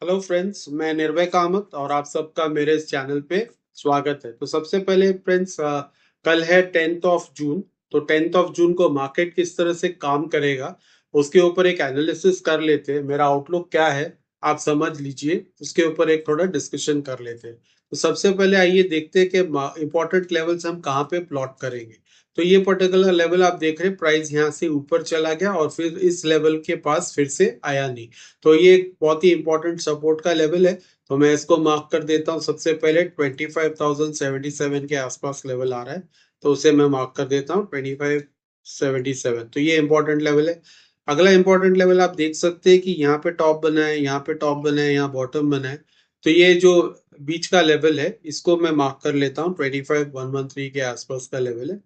Hello friends, मैं निर्भय कामत और आप सबका मेरे इस चैनल पे स्वागत है। तो सबसे पहले फ्रेंड्स, कल है 10th ऑफ जून। तो 10th ऑफ जून को मार्केट किस तरह से काम करेगा उसके ऊपर एक एनालिसिस कर लेते हैं। मेरा आउटलुक क्या है आप समझ लीजिए, उसके ऊपर एक थोड़ा डिस्कशन कर लेते हैं। तो सबसे पहले आइए देखते हैं कि इंपॉर्टेंट लेवल्स हम कहाँ पे प्लॉट करेंगे। तो ये पर्टिकुलर लेवल आप देख रहे हैं, प्राइस यहाँ से ऊपर चला गया और फिर इस लेवल के पास फिर से आया नहीं। तो ये एक बहुत ही इंपॉर्टेंट सपोर्ट का लेवल है। तो मैं इसको मार्क कर देता हूँ। सबसे पहले 25,077 के आसपास लेवल आ रहा है, तो उसे मैं मार्क कर देता हूँ 2577। तो ये इंपॉर्टेंट लेवल है। अगला इंपॉर्टेंट लेवल आप देख सकते हैं कि यहाँ पे टॉप बना है, यहाँ पे टॉप बना है, यहाँ बॉटम बना है। तो ये जो बीच का लेवल है इसको मैं मार्क कर लेता हूँ, 25,113 के आसपास का लेवल है।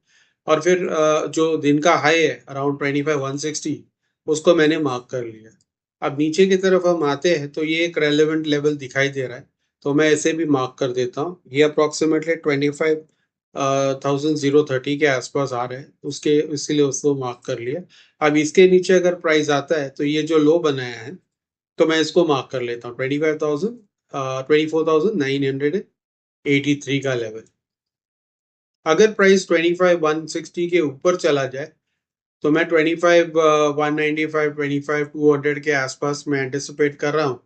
और फिर जो दिन का हाई है अराउंड 25,160, उसको मैंने मार्क कर लिया। अब नीचे की तरफ हम आते हैं तो ये एक रेलेवेंट लेवल दिखाई दे रहा है, तो मैं इसे भी मार्क कर देता हूँ। ये अप्रोक्सीमेटली 25,030 के आसपास आ रहे हैं, उसके इसीलिए उसको मार्क कर लिया। अब इसके नीचे अगर प्राइस आता है तो ये जो लो बनाया है, तो मैं इसको मार्क कर लेता हूँ 24,083 का लेवल। अगर प्राइस 25,160 के ऊपर चला जाए तो मैं 25,195, 25,200 के आसपास मैं एंटिसिपेट कर रहा हूँ।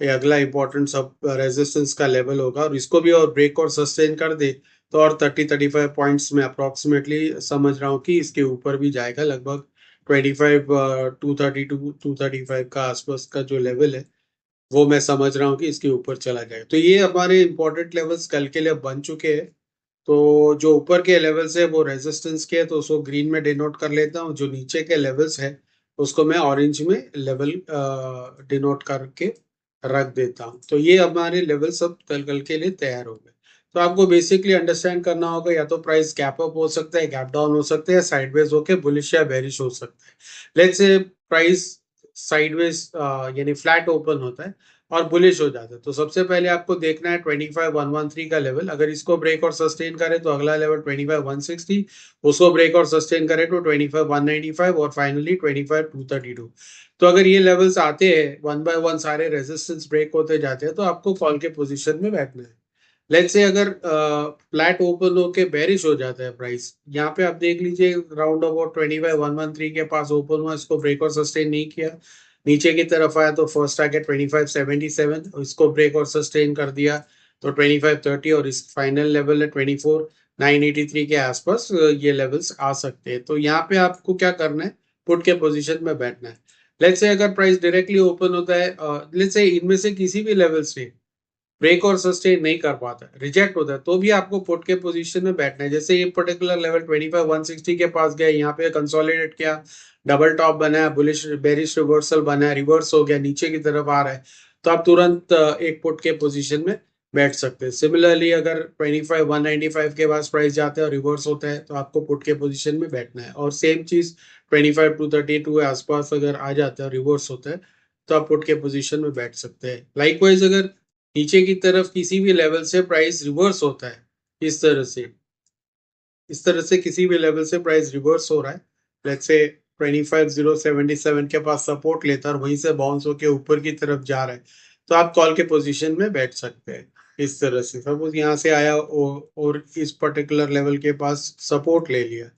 ये अगला इंपॉर्टेंट सब रेजिस्टेंस का लेवल होगा, और इसको भी और ब्रेक और सस्टेन कर दे तो और 30-35 पॉइंट्स में अप्रोक्सीमेटली समझ रहा हूँ कि इसके ऊपर भी जाएगा। लगभग 25 230 टू 235 का आसपास का जो लेवल है वो मैं समझ रहा हूँ कि इसके ऊपर चला जाएगा। तो ये हमारे इंपॉर्टेंट लेवल्स कल के लिए बन चुके हैं। तो जो ऊपर के लेवल्स है वो रेजिस्टेंस के है, तो उसको ग्रीन में डिनोट कर लेता हूँ। जो नीचे के लेवल्स है उसको मैं ऑरेंज में लेवल डिनोट करके रख देता हूँ। तो ये हमारे लेवल सब कल के लिए तैयार हो गए। तो आपको बेसिकली अंडरस्टैंड करना होगा, या तो प्राइस गैप अप हो सकता है, गैप डाउन हो सकता है, साइडवेज होके बुलिश या बेरिश हो सकता है। लेट्स से प्राइस साइडवेज यानी फ्लैट ओपन होता है और बुलिश हो जाता है, तो सबसे पहले आपको देखना है 25,113 का लेवल। अगर इसको ब्रेक और सस्टेन करे तो अगला लेवल 25,160, उसको ब्रेक और सस्टेन करे तो 25,195 और फाइनली 25,232। तो अगर ये लेवल्स आते हैं वन बाय वन, सारे रेजिस्टेंस ब्रेक होते जाते हैं, तो आपको कॉल के पोजीशन में बैठना है। लेट्स से अगर फ्लैट ओपन होके बेरिश हो जाता है प्राइस, यहाँ पे आप देख लीजिए राउंड अबाउट 25,113 के पास ओपन हुआ, इसको ब्रेक और सस्टेन नहीं किया, नीचे की तरफ आया तो फर्स्ट टारगेट 25,77, इसको ब्रेक और सस्टेन कर दिया तो 25,30, और इस फाइनल लेवल है 24,983 के आसपास ये लेवल्स आ सकते हैं। तो यहाँ पे आपको क्या करना है, पुट के पोजीशन में बैठना है। लेट्स से अगर प्राइस डायरेक्टली ओपन होता है, लेट्स से इनमें से किसी भी लेवल से ब्रेक और सस्टेन नहीं कर पाता, रिजेक्ट होता है, तो भी आपको पुट के पोजीशन में बैठना है। जैसे ये पर्टिकुलर लेवल 25,160 के पास गया, यहाँ पे कंसोलिडेट किया, डबल टॉप बना है, बुलिश बेरिश रिवर्सल बना है, रिवर्स हो गया, नीचे की तरफ आ रहा है, तो आप तुरंत एक पुट के पोजीशन में बैठ सकते हैं। सिमिलरली अगर 25,195 के पास प्राइस जाता है और रिवर्स होता है तो आपको पुट के पोजीशन में बैठना है। और सेम चीज 25,232 के आसपास अगर आ जाता है, रिवर्स होता है, तो आप पुट के पोजीशन में बैठ सकते हैं। लाइकवाइज अगर नीचे की तरफ किसी भी लेवल से प्राइस रिवर्स होता है, इस तरह से किसी भी लेवल से प्राइस रिवर्स हो रहा है, लेट्स से 25,077 के पास सपोर्ट लेता है और वहीं से बाउंस होके ऊपर की तरफ जा रहा है, तो आप कॉल के पोजीशन में बैठ सकते हैं। इस तरह से सपोज यहाँ से आया और इस पर्टिकुलर लेवल के पास सपोर्ट ले लिया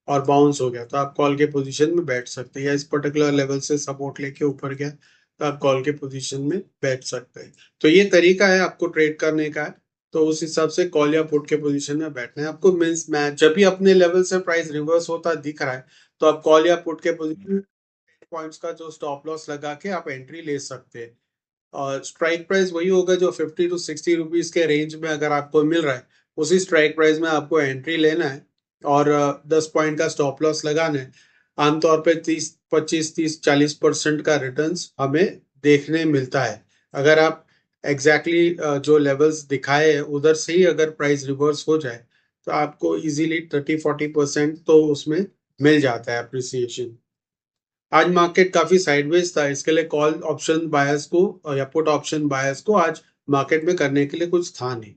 और बाउंस हो गया, तो आप कॉल के पोजीशन में बैठ सकते हैं। या इस पर्टिकुलर लेवल से सपोर्ट लेके ऊपर गया तो आप कॉल के पोजीशन में बैठ सकते हैं। तो ये तरीका है आपको ट्रेड करने का है। तो उस हिसाब से कॉल या पुट के पोजीशन में बैठना है आपको। मीन्स मैच जब भी अपने लेवल से प्राइस रिवर्स होता दिख रहा है, तो आप कॉल या पुट के पोजीशन पॉइंट्स का जो स्टॉप लॉस लगा के आप एंट्री ले सकते हैं। और स्ट्राइक प्राइस वही होगा जो 50 to 60 रुपीज के रेंज में अगर आपको मिल रहा है, उसी स्ट्राइक प्राइस में आपको एंट्री लेना है और 10 पॉइंट का स्टॉप लॉस लगाना है। आमतौर पे 30, 25, 30, 40% का रिटर्न्स हमें देखने मिलता है। अगर आप जो लेवल्स दिखाए हैं उधर से ही अगर प्राइस रिवर्स हो जाए, तो आपको इजीली 30-40% तो उसमें मिल जाता है अप्रिसिएशन। आज मार्केट काफी साइडवेज था, इसके लिए कॉल ऑप्शन बायर्स को या पुट ऑप्शन बायर्स को आज मार्केट में करने के लिए कुछ था नहीं।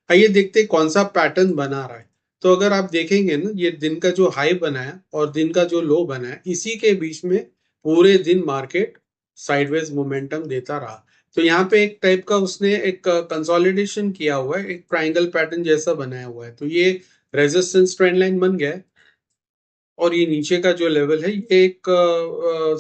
आइए देखते हैं कौन सा पैटर्न बना रहा है। तो अगर आप देखेंगे ना, ये दिन का जो हाई बना है और दिन का जो लो बना है, इसी के बीच में पूरे दिन मार्केट साइडवेज मोमेंटम देता रहा। तो यहाँ पे एक टाइप का उसने एक कंसोलिडेशन किया हुआ है, एक ट्रायंगल पैटर्न जैसा बनाया हुआ है। तो ये रेजिस्टेंस ट्रेंड लाइन बन गया है और ये नीचे का जो लेवल है ये एक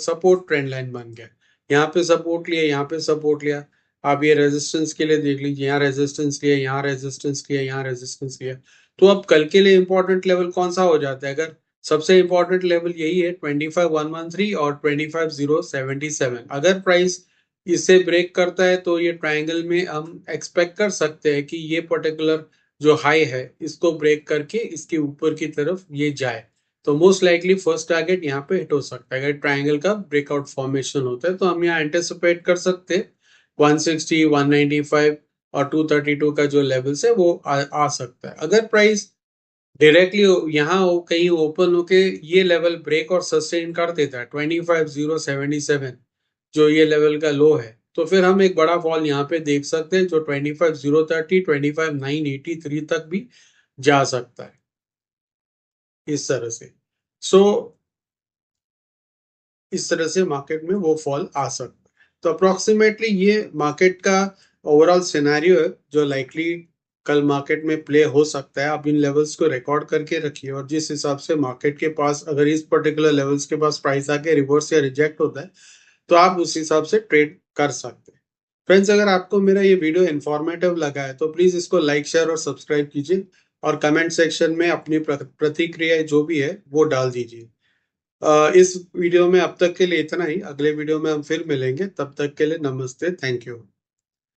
सपोर्ट ट्रेंड लाइन बन गया। यहाँ पे सपोर्ट लिया, यहाँ पे सपोर्ट लिया। आप ये रेजिस्टेंस के लिए देख लीजिए, यहाँ रेजिस्टेंस लिया, यहाँ रेजिस्टेंस लिया, यहाँ रेजिस्टेंस लिया। तो अब कल के लिए इंपॉर्टेंट लेवल कौन सा हो जाता है? अगर सबसे इंपॉर्टेंट लेवल यही है 25,113 और 25,077। अगर प्राइस इसे ब्रेक करता है तो ये ट्रायंगल में हम एक्सपेक्ट कर सकते हैं कि ये पर्टिकुलर जो हाई है इसको ब्रेक करके इसके ऊपर की तरफ ये जाए। तो मोस्ट लाइकली फर्स्ट टारगेट यहाँ पे हिट हो सकता है। अगर ट्रायंगल का ब्रेकआउट फॉर्मेशन होता है तो हम यहाँ एंटिसिपेट कर सकते हैं 160, 195 और 232 का जो लेवल्स है वो आ सकता है। अगर प्राइस डायरेक्टली यहाँ कहीं ओपन होके ये लेवल ब्रेक और सस्टेन कर देता है 25,077 जो ये लेवल का लो है, तो फिर हम एक बड़ा फॉल यहाँ पे देख सकते हैं जो 25,030, 25,983 तक भी जा सकता है इस तरह से। इस तरह से मार्केट में वो फॉल आ सकता है। तो अप्रोक्सीमेटली ये मार्केट का ओवरऑल सिनेरियो है जो लाइकली कल मार्केट में प्ले हो सकता है। आप इन लेवल्स को रिकॉर्ड करके रखिए और जिस हिसाब से मार्केट के पास अगर इस पर्टिकुलर लेवल्स के पास प्राइस आके रिवर्स या रिजेक्ट होता है तो आप उस हिसाब से ट्रेड कर सकते हैं। फ्रेंड्स, अगर आपको मेरा ये वीडियो इन्फॉर्मेटिव लगा है तो प्लीज इसको लाइक, शेयर और सब्सक्राइब कीजिए और कमेंट सेक्शन में अपनी प्रतिक्रिया जो भी है वो डाल दीजिए। इस वीडियो में अब तक के लिए इतना ही। अगले वीडियो में हम फिर मिलेंगे, तब तक के लिए नमस्ते, थैंक यू।